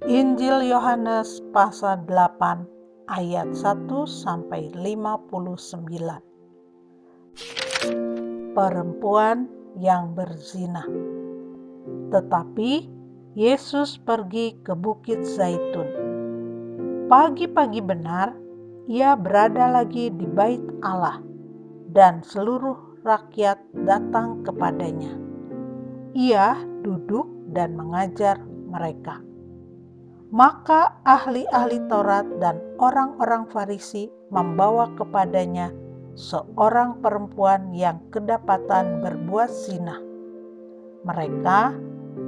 Injil Yohanes pasal 8 ayat 1-59. Perempuan yang berzina. Tetapi Yesus pergi ke Bukit Zaitun. Pagi-pagi benar, ia berada lagi di bait Allah, dan seluruh rakyat datang kepadanya. Ia duduk dan mengajar mereka. Maka ahli-ahli Taurat dan orang-orang Farisi membawa kepadanya seorang perempuan yang kedapatan berbuat zina. Mereka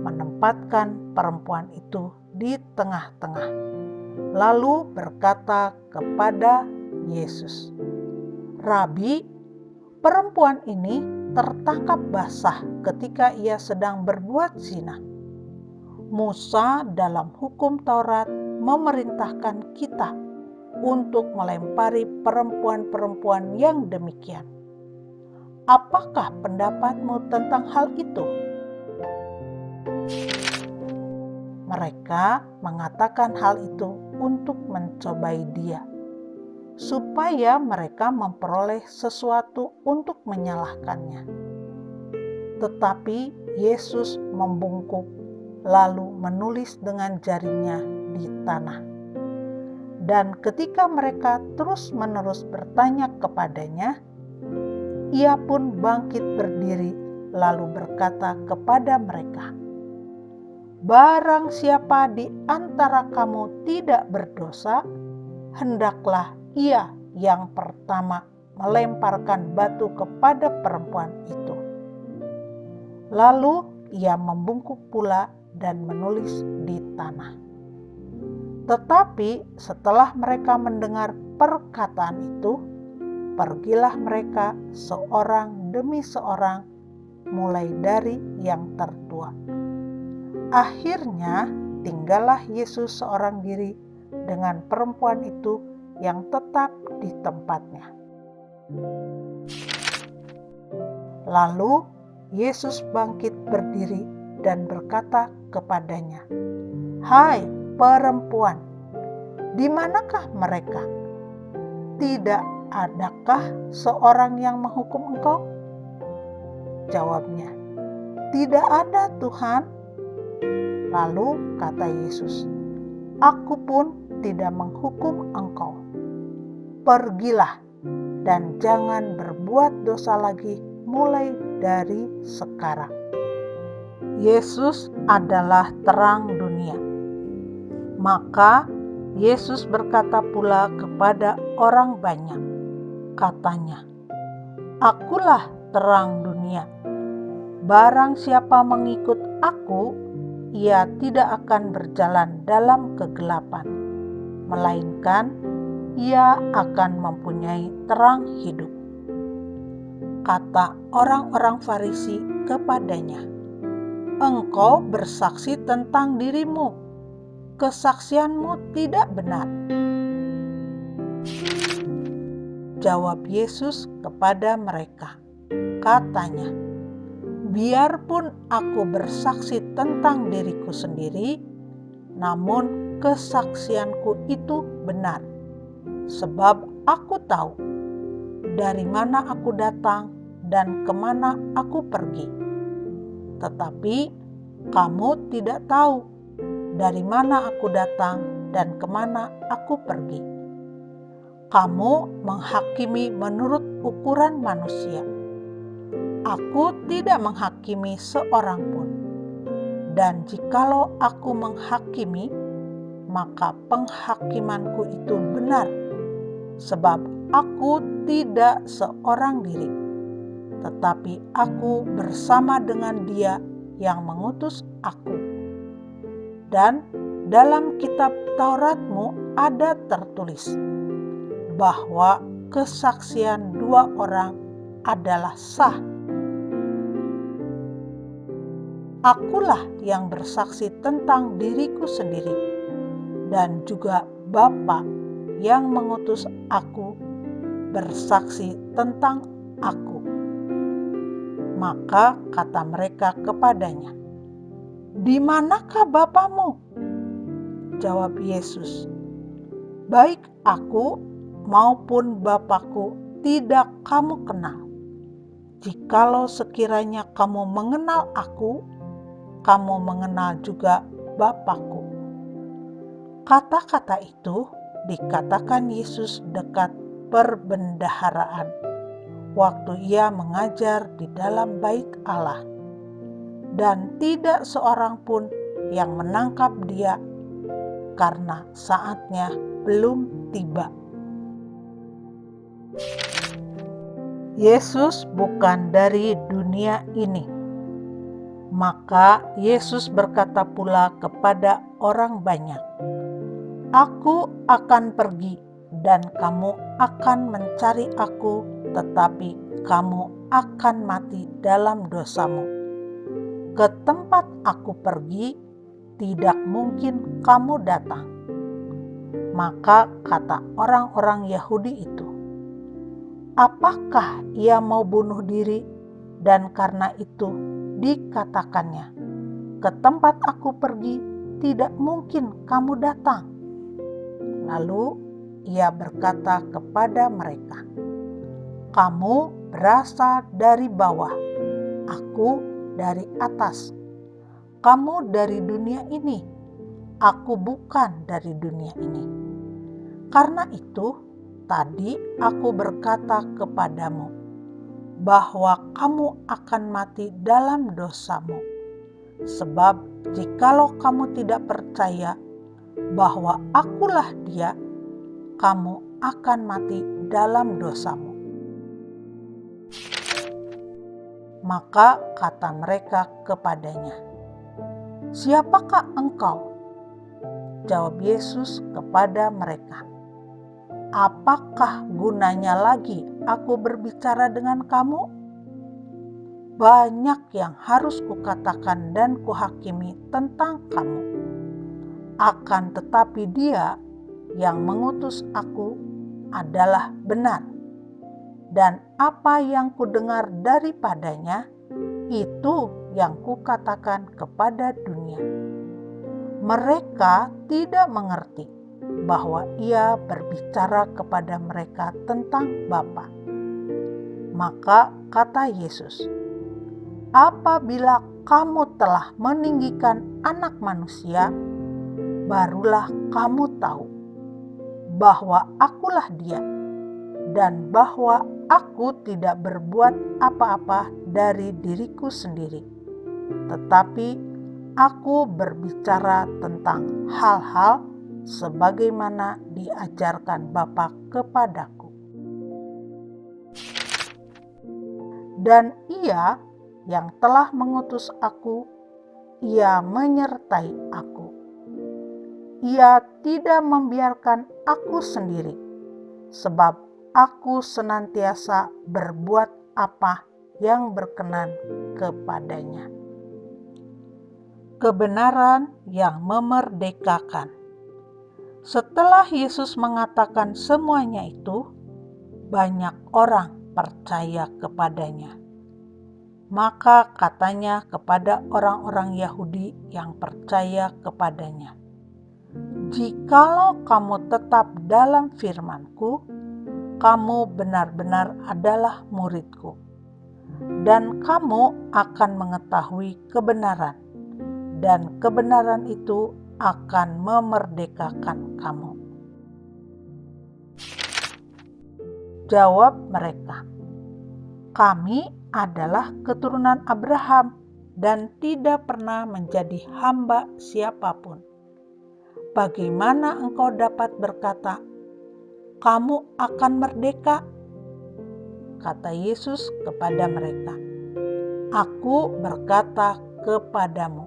menempatkan perempuan itu di tengah-tengah, lalu berkata kepada Yesus, "Rabi, perempuan ini tertangkap basah ketika ia sedang berbuat zina. Musa dalam hukum Taurat memerintahkan kita untuk melempari perempuan-perempuan yang demikian. Apakah pendapatmu tentang hal itu?" Mereka mengatakan hal itu untuk mencobai dia, supaya mereka memperoleh sesuatu untuk menyalahkannya. Tetapi Yesus membungkuk lalu menulis dengan jarinya di tanah. Dan ketika mereka terus-menerus bertanya kepadanya, ia pun bangkit berdiri lalu berkata kepada mereka, "Barang siapa di antara kamu tidak berdosa, hendaklah ia yang pertama melemparkan batu kepada perempuan itu." Lalu ia membungkuk pula dan menulis di tanah. Tetapi setelah mereka mendengar perkataan itu, pergilah mereka seorang demi seorang, mulai dari yang tertua. Akhirnya tinggallah Yesus seorang diri dengan perempuan itu yang tetap di tempatnya. Lalu Yesus bangkit berdiri dan berkata kepadanya, "Hai perempuan, di manakah mereka? Tidak adakah seorang yang menghukum engkau?" Jawabnya, "Tidak ada, Tuhan." Lalu kata Yesus, "Aku pun tidak menghukum engkau. Pergilah dan jangan berbuat dosa lagi mulai dari sekarang." Yesus adalah terang dunia. Maka Yesus berkata pula kepada orang banyak, katanya, "Akulah terang dunia. Barang siapa mengikut aku, ia tidak akan berjalan dalam kegelapan, melainkan ia akan mempunyai terang hidup." Kata orang-orang Farisi kepadanya, "Engkau bersaksi tentang dirimu, kesaksianmu tidak benar." Jawab Yesus kepada mereka, katanya, "Biarpun aku bersaksi tentang diriku sendiri, namun kesaksianku itu benar, sebab aku tahu dari mana aku datang dan kemana aku pergi. Tetapi kamu tidak tahu dari mana aku datang dan kemana aku pergi. Kamu menghakimi menurut ukuran manusia. Aku tidak menghakimi seorang pun. Dan jikalau aku menghakimi, maka penghakimanku itu benar, sebab aku tidak seorang diri, tetapi aku bersama dengan Dia yang mengutus aku. Dan dalam kitab Tauratmu ada tertulis bahwa kesaksian dua orang adalah sah. Akulah yang bersaksi tentang diriku sendiri, dan juga Bapa yang mengutus aku bersaksi tentang aku." Maka kata mereka kepadanya, "Di manakah Bapamu?" Jawab Yesus, "Baik aku maupun Bapakku tidak kamu kenal. Jikalau sekiranya kamu mengenal aku, kamu mengenal juga Bapakku." Kata-kata itu dikatakan Yesus dekat perbendaharaan, waktu ia mengajar di dalam bait Allah, dan tidak seorang pun yang menangkap dia karena saatnya belum tiba. Yesus bukan dari dunia ini. Maka Yesus berkata pula kepada orang banyak, "Aku akan pergi dan kamu akan mencari aku, tetapi kamu akan mati dalam dosamu. Ke tempat aku pergi, tidak mungkin kamu datang." Maka kata orang-orang Yahudi itu, "Apakah ia mau bunuh diri?" Dan karena itu dikatakannya, "Ke tempat aku pergi, tidak mungkin kamu datang." Lalu ia berkata kepada mereka, "Kamu berasal dari bawah, aku dari atas. Kamu dari dunia ini, aku bukan dari dunia ini. Karena itu, tadi aku berkata kepadamu bahwa kamu akan mati dalam dosamu. Sebab jikalau kamu tidak percaya bahwa akulah Dia, kamu akan mati dalam dosamu." Maka kata mereka kepadanya, "Siapakah engkau?" Jawab Yesus kepada mereka, "Apakah gunanya lagi aku berbicara dengan kamu? Banyak yang harus kukatakan dan kuhakimi tentang kamu. Akan tetapi Dia yang mengutus aku adalah benar, dan apa yang kudengar daripadanya, itu yang kukatakan kepada dunia. Mereka tidak mengerti bahwa ia berbicara kepada mereka tentang Bapa." Maka kata Yesus, "Apabila kamu telah meninggikan Anak Manusia, barulah kamu tahu bahwa akulah Dia, dan bahwa aku tidak berbuat apa-apa dari diriku sendiri, tetapi aku berbicara tentang hal-hal sebagaimana diajarkan Bapa kepadaku. Dan Ia yang telah mengutus aku, Ia menyertai aku. Ia tidak membiarkan aku sendiri, sebab aku senantiasa berbuat apa yang berkenan kepadanya." Kebenaran yang memerdekakan. Setelah Yesus mengatakan semuanya itu, banyak orang percaya kepadanya. Maka katanya kepada orang-orang Yahudi yang percaya kepadanya, "Jikalau kamu tetap dalam firman-Ku, kamu benar-benar adalah murid-Ku, dan kamu akan mengetahui kebenaran, dan kebenaran itu akan memerdekakan kamu." Jawab mereka, "Kami adalah keturunan Abraham dan tidak pernah menjadi hamba siapapun. Bagaimana engkau dapat berkata, 'Kamu akan merdeka'?" Kata Yesus kepada mereka, "Aku berkata kepadamu,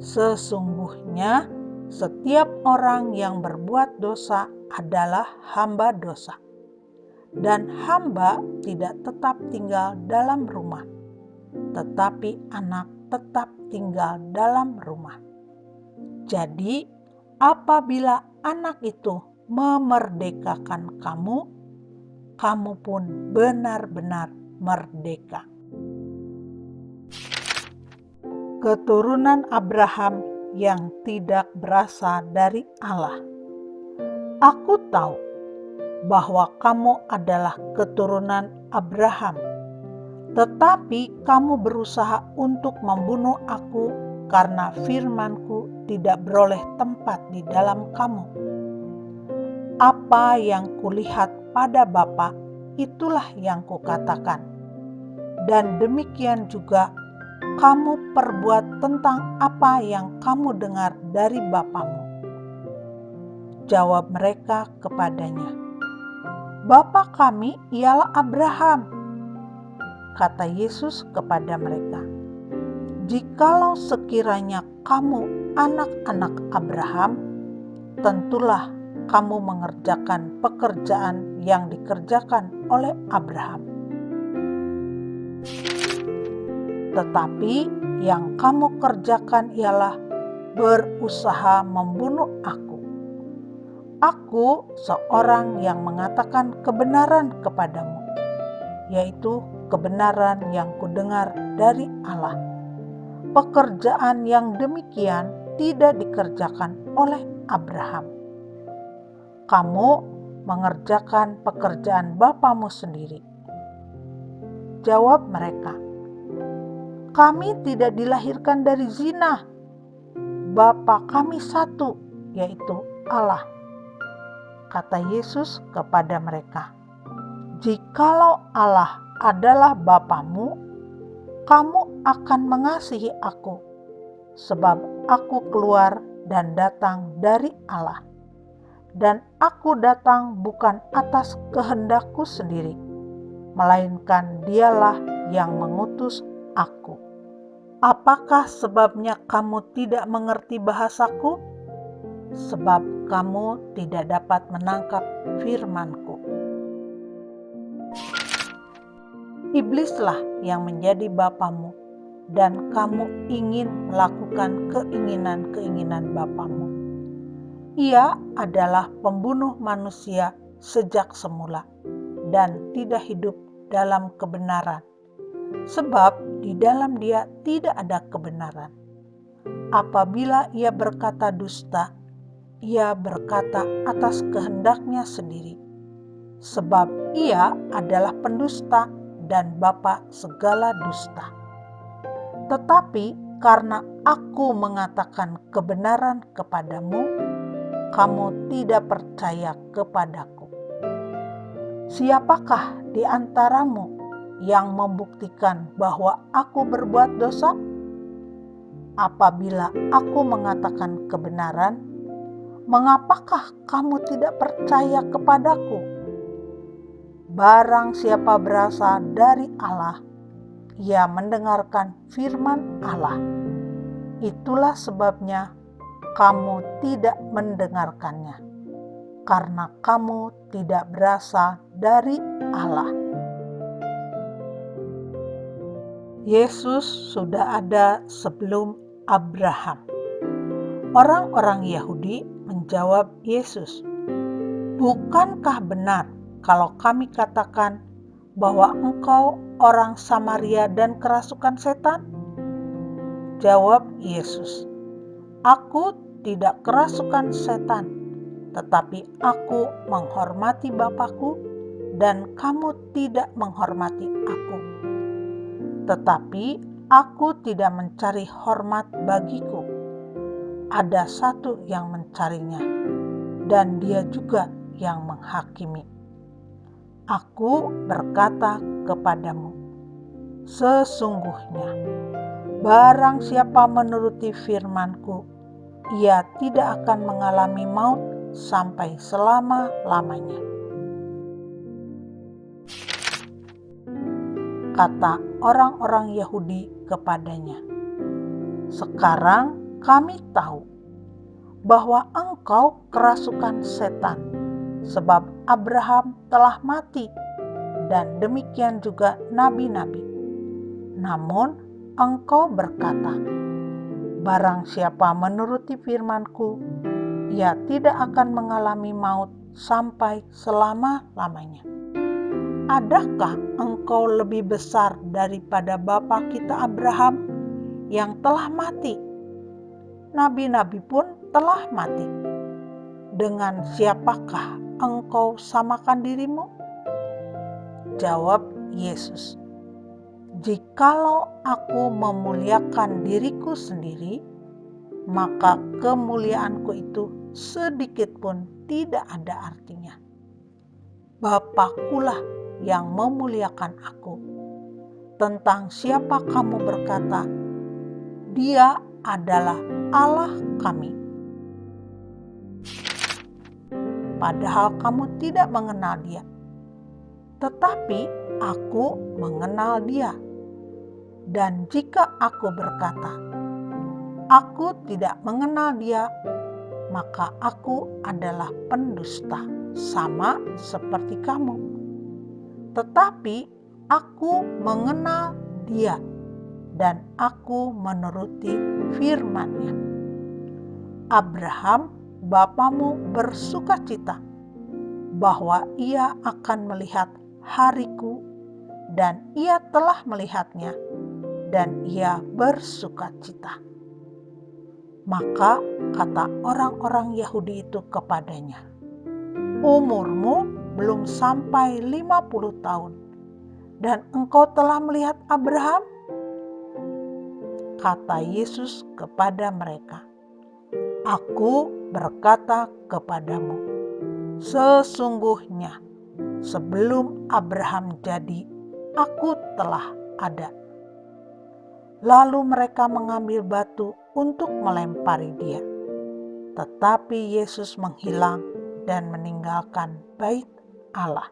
sesungguhnya setiap orang yang berbuat dosa adalah hamba dosa. Dan hamba tidak tetap tinggal dalam rumah, tetapi anak tetap tinggal dalam rumah. Jadi, apabila anak itu memerdekakan kamu, kamu pun benar-benar merdeka." Keturunan Abraham yang tidak berasal dari Allah. Aku tahu bahwa kamu adalah keturunan Abraham, tetapi kamu berusaha untuk membunuh aku karena firman-Ku tidak beroleh tempat di dalam kamu. Apa yang kulihat pada Bapa, itulah yang kukatakan. Dan demikian juga kamu perbuat tentang apa yang kamu dengar dari bapamu. Jawab mereka kepadanya, Bapa kami ialah Abraham. Kata Yesus kepada mereka, jikalau sekiranya kamu anak-anak Abraham, tentulah kamu mengerjakan pekerjaan yang dikerjakan oleh Abraham. Tetapi yang kamu kerjakan ialah berusaha membunuh aku. Aku seorang yang mengatakan kebenaran kepadamu, yaitu kebenaran yang kudengar dari Allah. Pekerjaan yang demikian tidak dikerjakan oleh Abraham. Kamu mengerjakan pekerjaan bapamu sendiri. Jawab mereka, kami tidak dilahirkan dari zina. Bapa kami satu, yaitu Allah. Kata Yesus kepada mereka, jikalau Allah adalah Bapamu, kamu akan mengasihi aku, sebab aku keluar dan datang dari Allah. Dan aku datang bukan atas kehendakku sendiri, melainkan Dialah yang mengutus aku. Apakah sebabnya kamu tidak mengerti bahasaku? Sebab kamu tidak dapat menangkap firman-Ku. Iblislah yang menjadi bapamu, dan kamu ingin melakukan keinginan-keinginan bapamu. Ia adalah pembunuh manusia sejak semula, dan tidak hidup dalam kebenaran, sebab di dalam Dia tidak ada kebenaran. Apabila ia berkata dusta, ia berkata atas kehendaknya sendiri, sebab ia adalah pendusta dan bapa segala dusta. Tetapi karena aku mengatakan kebenaran kepadamu, kamu tidak percaya kepadaku. Siapakah di antaramu yang membuktikan bahwa aku berbuat dosa? Apabila aku mengatakan kebenaran, mengapakah kamu tidak percaya kepadaku? Barang siapa berasal dari Allah, ia mendengarkan firman Allah. Itulah sebabnya kamu tidak mendengarkannya, karena kamu tidak berasal dari Allah. Yesus sudah ada sebelum Abraham. Orang-orang Yahudi menjawab Yesus, bukankah benar kalau kami katakan bahwa engkau orang Samaria dan kerasukan setan? Jawab Yesus, aku tidak kerasukan setan, tetapi aku menghormati Bapa-Ku dan kamu tidak menghormati aku. Tetapi aku tidak mencari hormat bagiku. Ada satu yang mencarinya, dan Dia juga yang menghakimi. Aku berkata kepadamu, sesungguhnya barang siapa menuruti firman-Ku, ia tidak akan mengalami maut sampai selama-lamanya. Kata orang-orang Yahudi kepadanya, sekarang kami tahu bahwa engkau kerasukan setan, sebab Abraham telah mati, dan demikian juga nabi-nabi. Namun engkau berkata, barang siapa menuruti firman-Ku, ia tidak akan mengalami maut sampai selama-lamanya. Adakah engkau lebih besar daripada bapa kita Abraham yang telah mati? nabi-nabi pun telah mati. Dengan siapakah engkau samakan dirimu?" Jawab Yesus, "Jikalau aku memuliakan diriku sendiri, maka kemuliaanku itu sedikit pun tidak ada artinya. Bapakulah yang memuliakan aku. Tentang siapa kamu berkata, 'Dia adalah Allah kami,' padahal kamu tidak mengenal Dia. Tetapi aku mengenal Dia. Dan jika aku berkata, 'Aku tidak mengenal Dia,' maka aku adalah pendusta, sama seperti kamu. Tetapi aku mengenal Dia, dan aku menuruti firman-Nya. Abraham, bapamu, bersukacita bahwa ia akan melihat hariku, dan ia telah melihatnya, dan ia bersukacita." Maka kata orang-orang Yahudi itu kepadanya, "Umurmu belum sampai 50 tahun, dan engkau telah melihat Abraham?" Kata Yesus kepada mereka, "Aku berkata kepadamu, sesungguhnya sebelum Abraham jadi, aku telah ada." Lalu mereka mengambil batu untuk melempari Dia. Tetapi Yesus menghilang dan meninggalkan bait Allah.